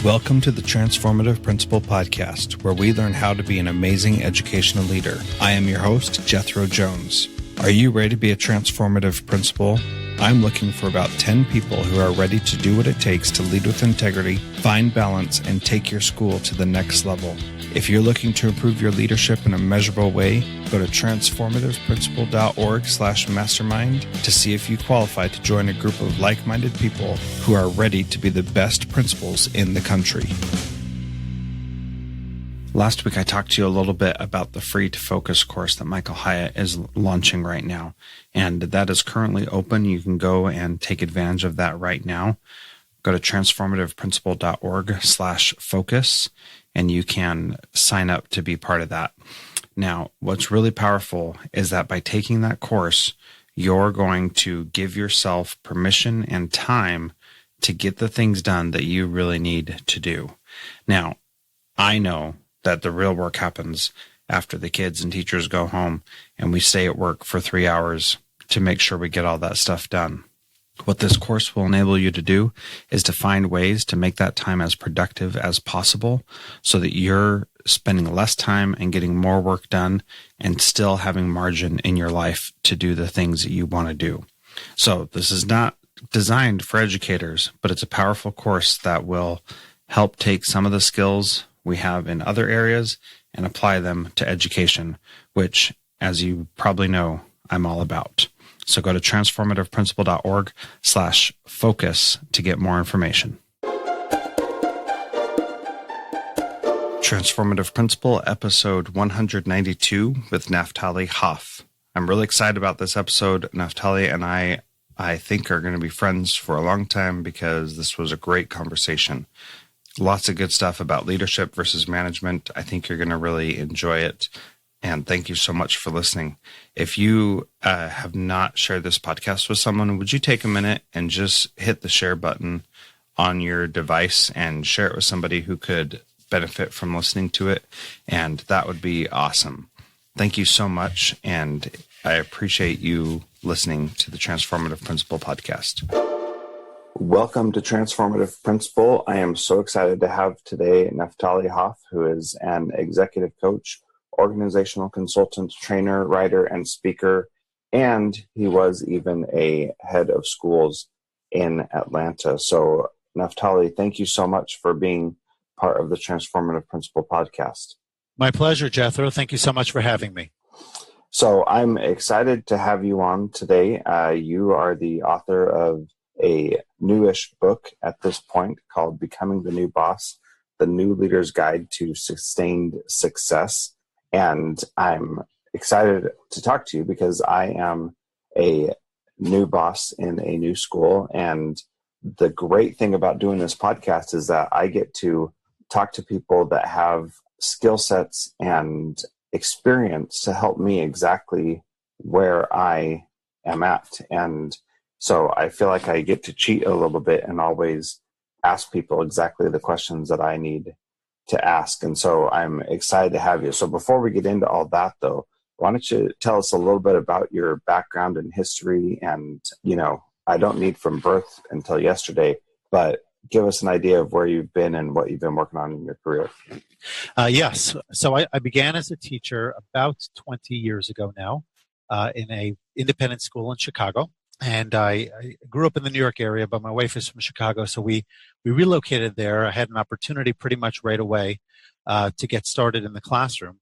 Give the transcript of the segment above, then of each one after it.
Welcome to the Transformative Principal podcast, where we learn how to be an amazing educational leader. I am your host, Jethro Jones. Are you ready to be a transformative principal? I'm looking for about 10 people who are ready to do what it takes to lead with integrity, find balance, and take your school to the next level. If you're looking to improve your leadership in a measurable way, go to transformativeprincipal.org/mastermind to see if you qualify to join a group of like-minded people who are ready to be the best principals in the country. Last week, I talked to you a little bit about the Free to Focus course that Michael Hyatt is launching right now, and that is currently open. You can go and take advantage of that right now. Go to transformativeprincipal.org/focus, and you can sign up to be part of that. Now, what's really powerful is that by taking that course, you're going to give yourself permission and time to get the things done that you really need to do. Now, I know that the real work happens after the kids and teachers go home and we stay at work for 3 hours to make sure we get all that stuff done. What this course will enable you to do is to find ways to make that time as productive as possible so that you're spending less time and getting more work done and still having margin in your life to do the things that you want to do. So this is not designed for educators, but it's a powerful course that will help take some of the skills we have in other areas and apply them to education, which, as you probably know, I'm all about. So go to transformativeprincipal.org/focus to get more information. Transformative Principal, episode 192 with Naphtali Hoff. I'm really excited about this episode. Naphtali and I think are going to be friends for a long time because this was a great conversation. Lots of good stuff about leadership versus management. I think you're going to really enjoy it. And thank you so much for listening. If you have not shared this podcast with someone, would you take a minute and just hit the share button on your device and share it with somebody who could benefit from listening to it? And that would be awesome. Thank you so much. And I appreciate you listening to the Transformative Principal podcast. Welcome to Transformative Principal. I am so excited to have today Naphtali Hoff, who is an executive coach, organizational consultant, trainer, writer, and speaker, and he was even a head of schools in Atlanta. So, Naphtali, thank you so much for being part of the Transformative Principal podcast. My pleasure, Jethro. Thank you so much for having me. So, I'm excited to have you on today. You are the author of a newish book at this point called Becoming the New Boss, The New Leader's Guide to Sustained Success. And I'm excited to talk to you because I am a new boss in a new school. And the great thing about doing this podcast is that I get to talk to people that have skill sets and experience to help me exactly where I am at. And so I feel like I get to cheat a little bit and always ask people exactly the questions that I need to ask. And so I'm excited to have you. So before we get into all that, though, why don't you tell us a little bit about your background and history? And, I don't need from birth until yesterday, but give us an idea of where you've been and what you've been working on in your career. Yes. So I began as a teacher about 20 years ago now in a independent school in Chicago. And I grew up in the New York area, but my wife is from Chicago, so we relocated there. I had an opportunity pretty much right away to get started in the classroom,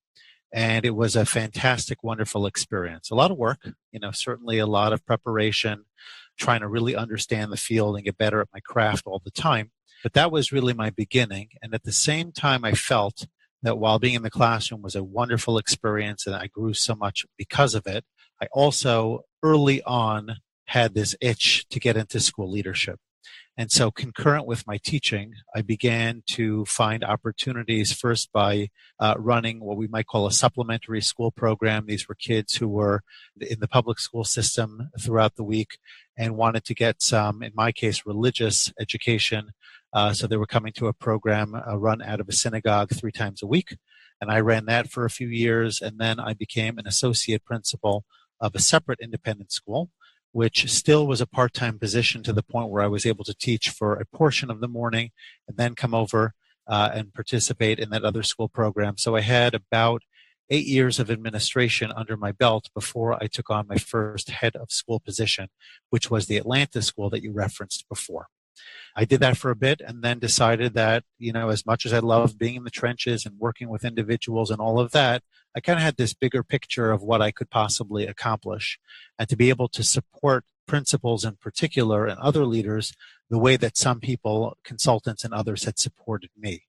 and it was a fantastic, wonderful experience. A lot of work, certainly a lot of preparation, trying to really understand the field and get better at my craft all the time. But that was really my beginning, and at the same time, I felt that while being in the classroom was a wonderful experience, and I grew so much because of it, I also early on had this itch to get into school leadership. And so concurrent with my teaching, I began to find opportunities first by running what we might call a supplementary school program. These were kids who were in the public school system throughout the week and wanted to get some, in my case, religious education. So they were coming to a program run out of a synagogue 3 times a week. And I ran that for a few years. And then I became an associate principal of a separate independent school, which still was a part-time position to the point where I was able to teach for a portion of the morning and then come over and participate in that other school program. So I had about 8 years of administration under my belt before I took on my first head of school position, which was the Atlanta school that you referenced before. I did that for a bit and then decided that, as much as I love being in the trenches and working with individuals and all of that, I kind of had this bigger picture of what I could possibly accomplish and to be able to support principals in particular and other leaders the way that some people, consultants and others had supported me.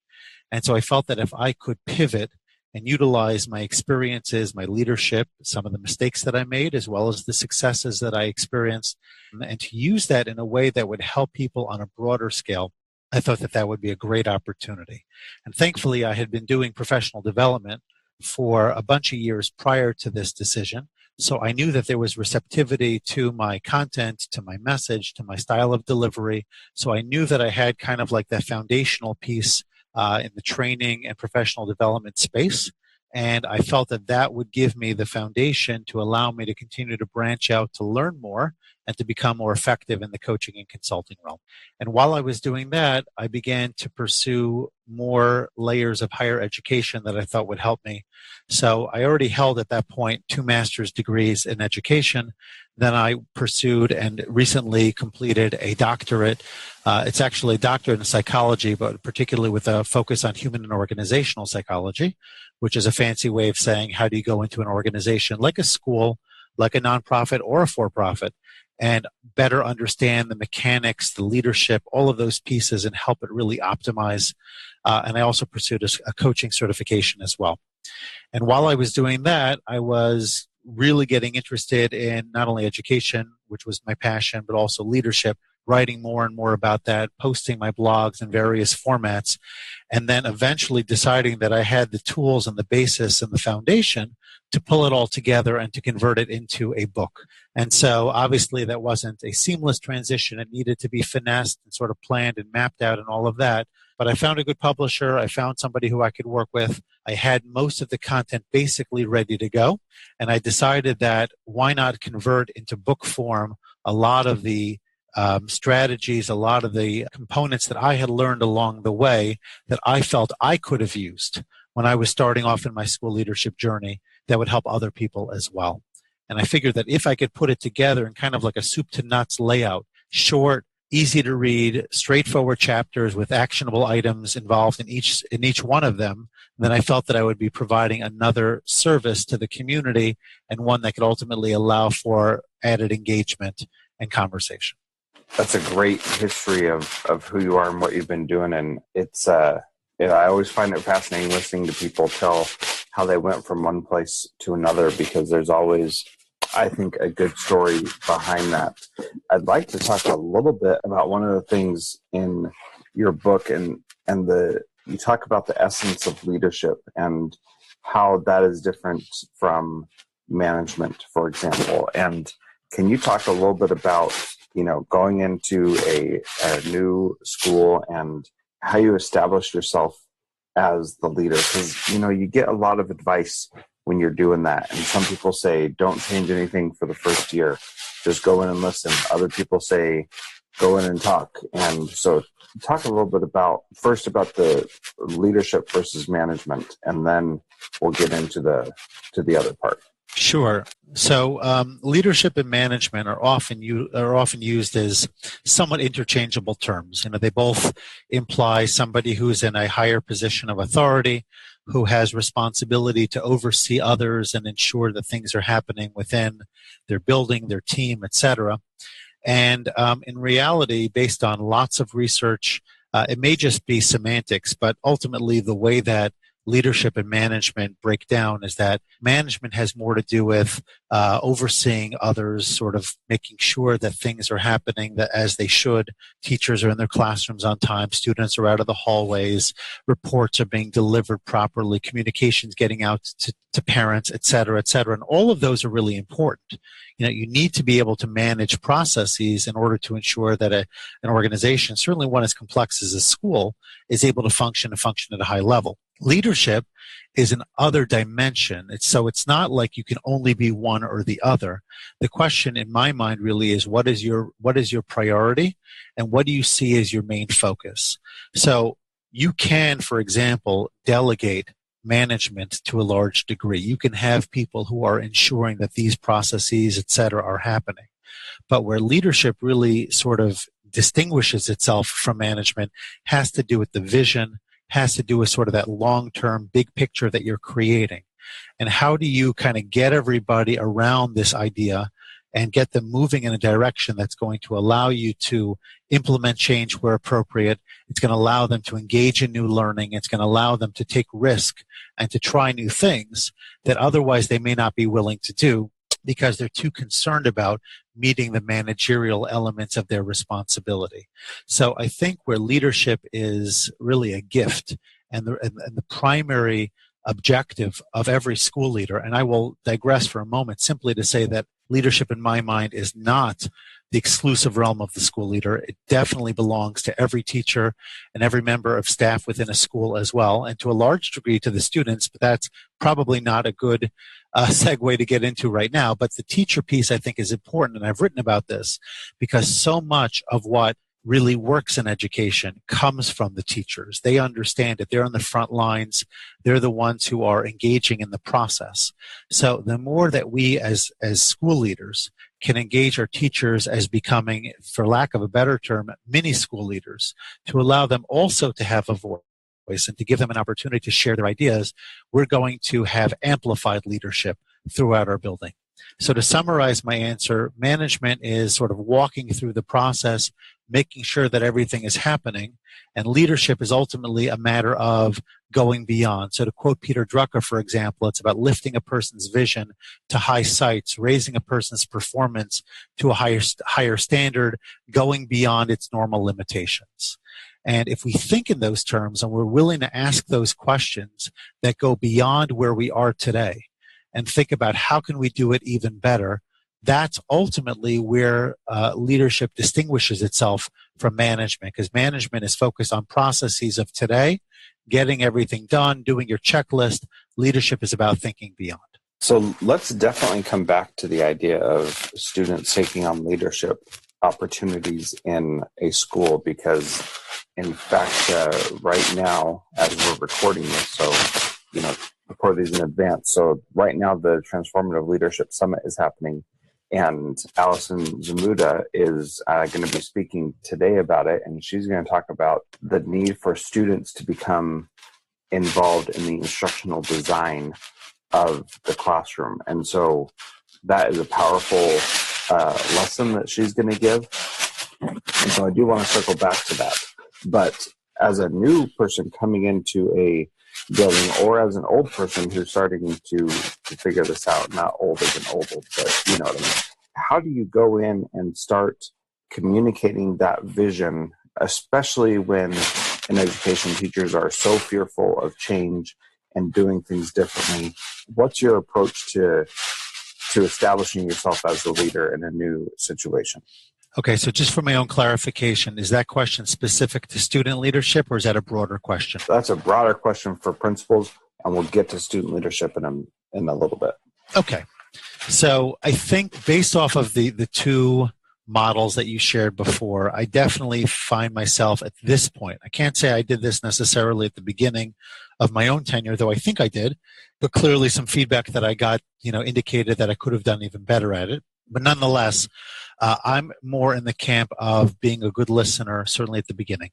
And so I felt that if I could pivot and utilize my experiences, my leadership, some of the mistakes that I made, as well as the successes that I experienced, and to use that in a way that would help people on a broader scale, I thought that that would be a great opportunity. And thankfully, I had been doing professional development for a bunch of years prior to this decision. So I knew that there was receptivity to my content, to my message, to my style of delivery. So I knew that I had kind of like that foundational piece in the training and professional development space. And I felt that that would give me the foundation to allow me to continue to branch out, to learn more, and to become more effective in the coaching and consulting realm. And while I was doing that, I began to pursue more layers of higher education that I thought would help me. So I already held at that point 2 master's degrees in education. Then I pursued and recently completed a doctorate. It's actually a doctorate in psychology, but particularly with a focus on human and organizational psychology, which is a fancy way of saying how do you go into an organization like a school, like a nonprofit or a for-profit, and better understand the mechanics, the leadership, all of those pieces and help it really optimize. And I also pursued a coaching certification as well. And while I was doing that, I was really getting interested in not only education, which was my passion, but also leadership, writing more and more about that, posting my blogs in various formats, and then eventually deciding that I had the tools and the basis and the foundation to pull it all together and to convert it into a book. And so obviously that wasn't a seamless transition. It needed to be finessed and sort of planned and mapped out and all of that. But I found a good publisher. I found somebody who I could work with. I had most of the content basically ready to go. And I decided that why not convert into book form a lot of the strategies, a lot of the components that I had learned along the way that I felt I could have used when I was starting off in my school leadership journey that would help other people as well. And I figured that if I could put it together in kind of like a soup to nuts layout, short, easy to read, straightforward chapters with actionable items involved in each one of them, then I felt that I would be providing another service to the community and one that could ultimately allow for added engagement and conversation. That's a great history of who you are and what you've been doing. And it's, I always find it fascinating listening to people tell how they went from one place to another, because there's always, I think, a good story behind that. I'd like to talk a little bit about one of the things in your book and you talk about the essence of leadership and how that is different from management, for example. And can you talk a little bit about, going into a new school and how you establish yourself as the leader? Because, you get a lot of advice when you're doing that. And some people say, don't change anything for the first year. Just go in and listen. Other people say, go in and talk. And so talk a little bit about the leadership versus management, and then we'll get into the other part. Sure. So leadership and management are often used as somewhat interchangeable terms. They both imply somebody who's in a higher position of authority, who has responsibility to oversee others and ensure that things are happening within their building, their team, etc. And in reality, based on lots of research, it may just be semantics, but ultimately the way that leadership and management break down is that management has more to do with overseeing others, sort of making sure that things are happening that as they should. Teachers are in their classrooms on time, students are out of the hallways, reports are being delivered properly, communications getting out to parents, et cetera, and all of those are really important. You need to be able to manage processes in order to ensure that an organization, certainly one as complex as a school, is able to function at a high level. Leadership is an other dimension. It's not like you can only be one or the other. The question in my mind really is what is your priority and what do you see as your main focus? So you can, for example, delegate management to a large degree. You can have people who are ensuring that these processes, et cetera, are happening. But where leadership really sort of distinguishes itself from management has to do with the vision, has to do with sort of that long-term big picture that you're creating. And how do you kind of get everybody around this idea and get them moving in a direction that's going to allow you to implement change where appropriate. It's going to allow them to engage in new learning. It's going to allow them to take risk and to try new things that otherwise they may not be willing to do because they're too concerned about meeting the managerial elements of their responsibility. So I think where leadership is really a gift and the primary objective of every school leader, and I will digress for a moment simply to say that leadership in my mind is not the exclusive realm of the school leader. It definitely belongs to every teacher and every member of staff within a school as well, and to a large degree to the students, but that's probably not a good segue to get into right now. But the teacher piece, I think, is important, and I've written about this because so much of what really works in education comes from the teachers. They understand it. They're on the front lines. They're the ones who are engaging in the process. So the more that we as school leaders can engage our teachers as becoming, for lack of a better term, mini school leaders, to allow them also to have a voice and to give them an opportunity to share their ideas, we're going to have amplified leadership throughout our building. So to summarize my answer, management is sort of walking through the process, making sure that everything is happening, and leadership is ultimately a matter of going beyond. So to quote Peter Drucker, for example, it's about lifting a person's vision to high heights, raising a person's performance to a higher standard, going beyond its normal limitations. And if we think in those terms and we're willing to ask those questions that go beyond where we are today and think about how can we do it even better, that's ultimately where leadership distinguishes itself from management, because management is focused on processes of today, getting everything done, doing your checklist. Leadership is about thinking beyond. So let's definitely come back to the idea of students taking on leadership opportunities in a school, because in fact, right now, as we're recording this, so, record these in advance. So right now, the Transformative Leadership Summit is happening. And Allison Zamuda is going to be speaking today about it, and she's going to talk about the need for students to become involved in the instructional design of the classroom. And so that is a powerful lesson that she's going to give. And so I do want to circle back to that. But as a new person coming into a building, or as an old person who's starting to figure this out, not old as an old, but you know what I mean. How do you go in and start communicating that vision, especially when in education teachers are so fearful of change and doing things differently? What's your approach to establishing yourself as the leader in a new situation? Okay, so just for my own clarification, is that question specific to student leadership, or is that a broader question? That's a broader question for principals, and we'll get to student leadership in a little bit. Okay, so I think based off of the two models that you shared before, I definitely find myself at this point. I can't say I did this necessarily at the beginning of my own tenure, though I think I did, but clearly some feedback that I got, indicated that I could have done even better at it. But nonetheless, I'm more in the camp of being a good listener, certainly at the beginning.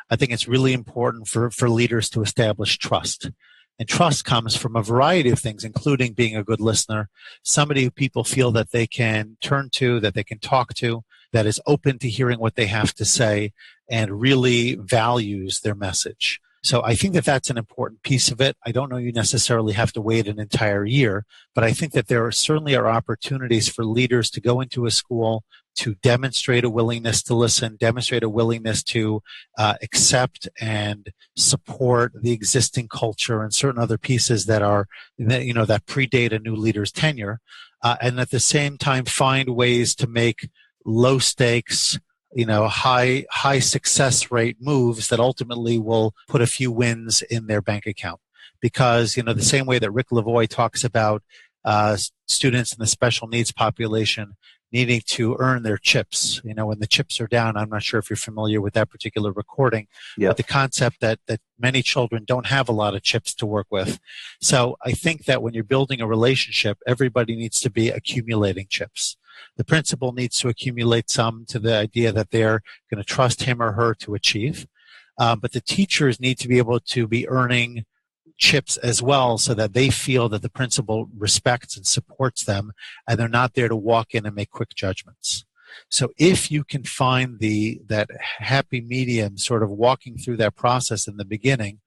I think it's really important for leaders to establish trust. And trust comes from a variety of things, including being a good listener, somebody who people feel that they can turn to, that they can talk to, that is open to hearing what they have to say, and really values their message. So I think that that's an important piece of it. I don't know you necessarily have to wait an entire year, but I think that there certainly are opportunities for leaders to go into a school to demonstrate a willingness to listen, demonstrate a willingness to accept and support the existing culture and certain other pieces that are, that predate a new leader's tenure, and at the same time find ways to make low stakes, high success rate moves that ultimately will put a few wins in their bank account. Because, the same way that Rick Lavoie talks about students in the special needs population needing to earn their chips. When the chips are down, I'm not sure if you're familiar with that particular recording, but the concept that many children don't have a lot of chips to work with. So I think that when you're building a relationship, everybody needs to be accumulating chips. The principal needs to accumulate some to the idea that they're going to trust him or her to achieve. But the teachers need to be able to be earning chips as well, so that they feel that the principal respects and supports them, and they're not there to walk in and make quick judgments. So if you can find that happy medium, sort of walking through that process in the beginning,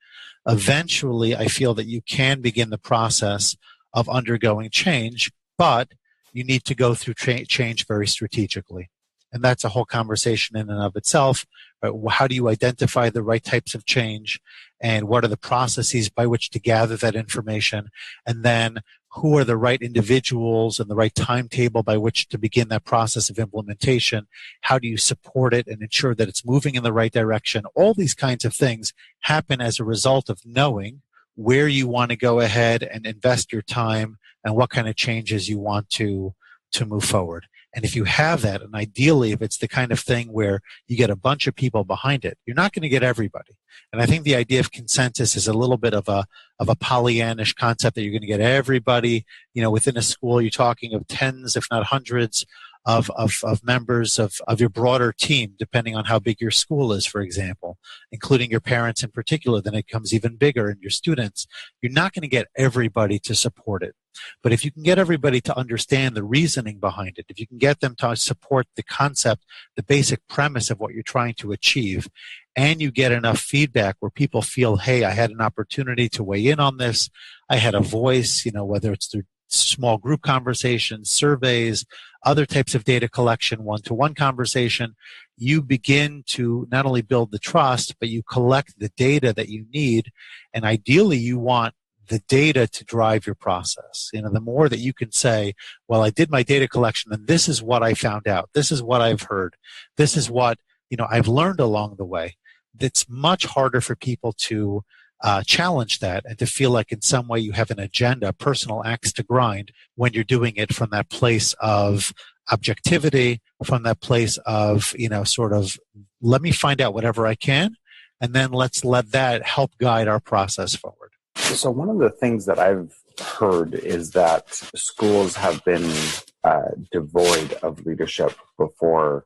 eventually I feel that you can begin the process of undergoing change, but you need to go through change very strategically. And that's a whole conversation in and of itself. Right? How do you identify the right types of change? And what are the processes by which to gather that information? And then who are the right individuals and the right timetable by which to begin that process of implementation? How do you support it and ensure that it's moving in the right direction? All these kinds of things happen as a result of knowing where you want to go ahead and invest your time and what kind of changes you want to move forward. And if you have that, and ideally if it's the kind of thing where you get a bunch of people behind it, you're not going to get everybody. And I think the idea of consensus is a little bit of a Pollyannish concept that you're going to get everybody, within a school. You're talking of tens, if not hundreds, of members of your broader team, depending on how big your school is, for example, including your parents in particular. Then it becomes even bigger, and your students. You're not going to get everybody to support it. But if you can get everybody to understand the reasoning behind it, if you can get them to support the concept, the basic premise of what you're trying to achieve, and you get enough feedback where people feel, hey, I had an opportunity to weigh in on this, I had a voice, whether it's through small group conversations, surveys, other types of data collection, one-to-one conversation, you begin to not only build the trust, but you collect the data that you need. And ideally, you want the data to drive your process. The more that you can say, well, I did my data collection and this is what I found out. This is what I've heard. This is what, I've learned along the way. It's much harder for people to challenge that and to feel like in some way you have an agenda, personal axe to grind, when you're doing it from that place of objectivity, from that place of, sort of, let me find out whatever I can, and then let's let that help guide our process forward. So one of the things that I've heard is that schools have been devoid of leadership before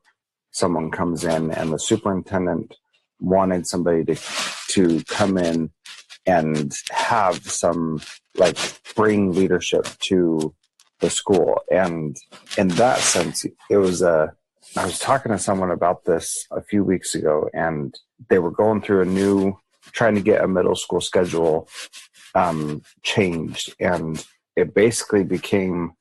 someone comes in, and the superintendent wanted somebody to come in and have some, bring leadership to the school. And in that sense, I was talking to someone about this a few weeks ago, and they were going through trying to get a middle school schedule changed. And it basically became,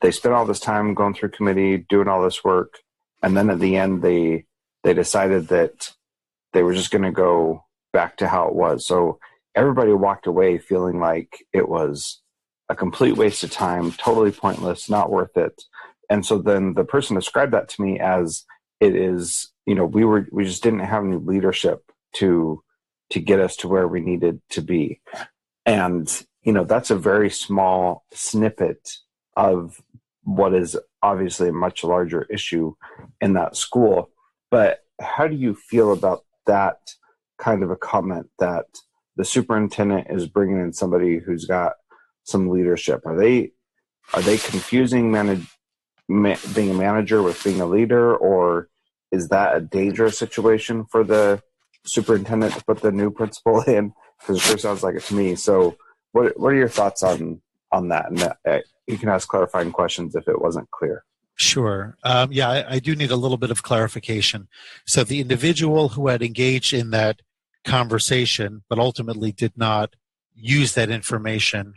they spent all this time going through committee, doing all this work. And then at the end, they decided that they were just going to go back to how it was. So everybody walked away feeling like it was a complete waste of time, totally pointless, not worth it. And so then the person described that to me as, it is, we just didn't have any leadership to get us to where we needed to be. And, that's a very small snippet of what is obviously a much larger issue in that school. But how do you feel about that kind of a comment, that the superintendent is bringing in somebody who's got some leadership? Are they confusing being a manager with being a leader, or is that a dangerous situation for the superintendent to put the new principal in? Because it sure sounds like it to me. So what are your thoughts on that? And you can ask clarifying questions if it wasn't clear. Sure. I do need a little bit of clarification. So the individual who had engaged in that conversation but ultimately did not use that information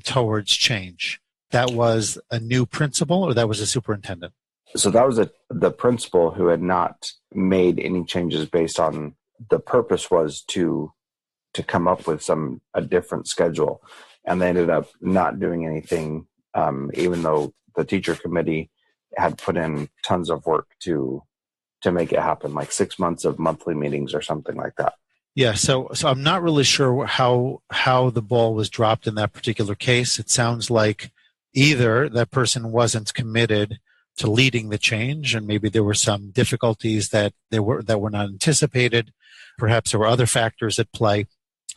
towards change, that was a new principal, or that was a superintendent? So that was the principal who had not made any changes based on, the purpose was to come up with a different schedule. And they ended up not doing anything, even though the teacher committee had put in tons of work to to make it happen, like 6 months of monthly meetings or something like that. Yeah, so I'm not really sure how the ball was dropped in that particular case. It sounds like either that person wasn't committed to leading the change, and maybe there were some difficulties that were not anticipated. Perhaps there were other factors at play.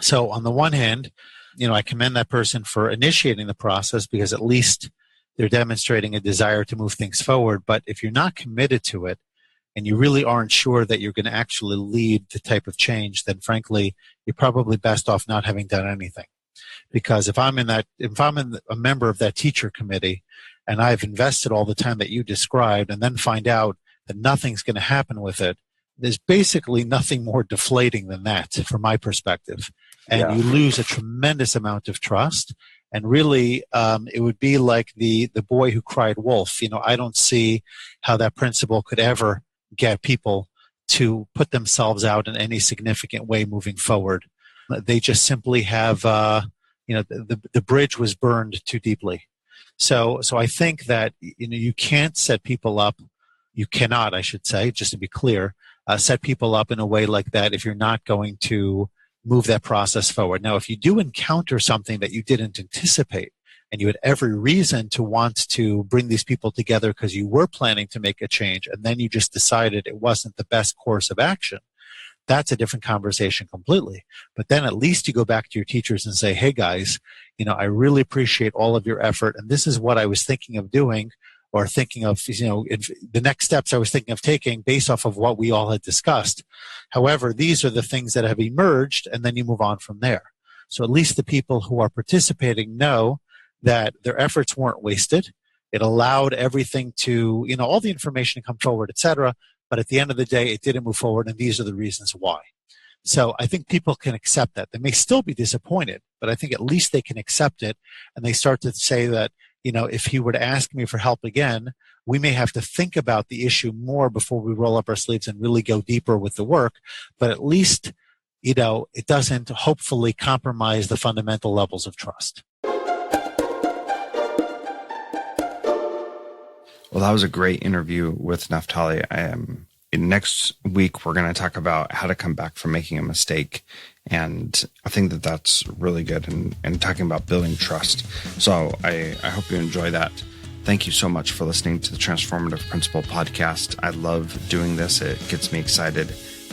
So on the one hand, I commend that person for initiating the process, because at least they're demonstrating a desire to move things forward. But if you're not committed to it, and you really aren't sure that you're going to actually lead the type of change, then frankly, you're probably best off not having done anything. Because if I'm a member of that teacher committee, and I've invested all the time that you described, and then find out that nothing's going to happen with it, there's basically nothing more deflating than that, from my perspective. And you lose a tremendous amount of trust. And really, it would be like the boy who cried wolf. I don't see how that principal could ever get people to put themselves out in any significant way moving forward. They just simply have, the bridge was burned too deeply. So I think that, you can't set people up. You cannot, I should say, just to be clear, set people up in a way like that if you're not going to move that process forward. Now, if you do encounter something that you didn't anticipate, and you had every reason to want to bring these people together because you were planning to make a change, and then you just decided it wasn't the best course of action, that's a different conversation completely. But then at least you go back to your teachers and say, hey guys, I really appreciate all of your effort, and this is what I was thinking of doing, or thinking of, the next steps I was thinking of taking based off of what we all had discussed. However, these are the things that have emerged, and then you move on from there. So at least the people who are participating know that their efforts weren't wasted. It allowed everything to, all the information to come forward, et cetera. But at the end of the day, it didn't move forward, and these are the reasons why. So I think people can accept that. They may still be disappointed, but I think at least they can accept it, and they start to say that, if he were to ask me for help again, we may have to think about the issue more before we roll up our sleeves and really go deeper with the work. But at least, it doesn't hopefully compromise the fundamental levels of trust. Well, that was a great interview with Naphtali. Next week, we're going to talk about how to come back from making a mistake. And I think that that's really good, and talking about building trust. So I hope you enjoy that. Thank you so much for listening to the Transformative Principal podcast. I love doing this. It gets me excited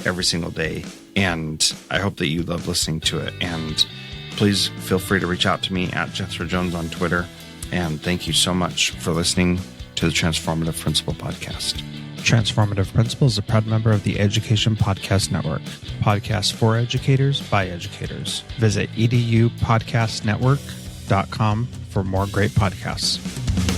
every single day. And I hope that you love listening to it. And please feel free to reach out to me at Jethro Jones on Twitter. And thank you so much for listening to the Transformative Principal podcast. Transformative Principal is a proud member of the Education Podcast Network. Podcasts for educators by educators. Visit edupodcastnetwork.com for more great podcasts.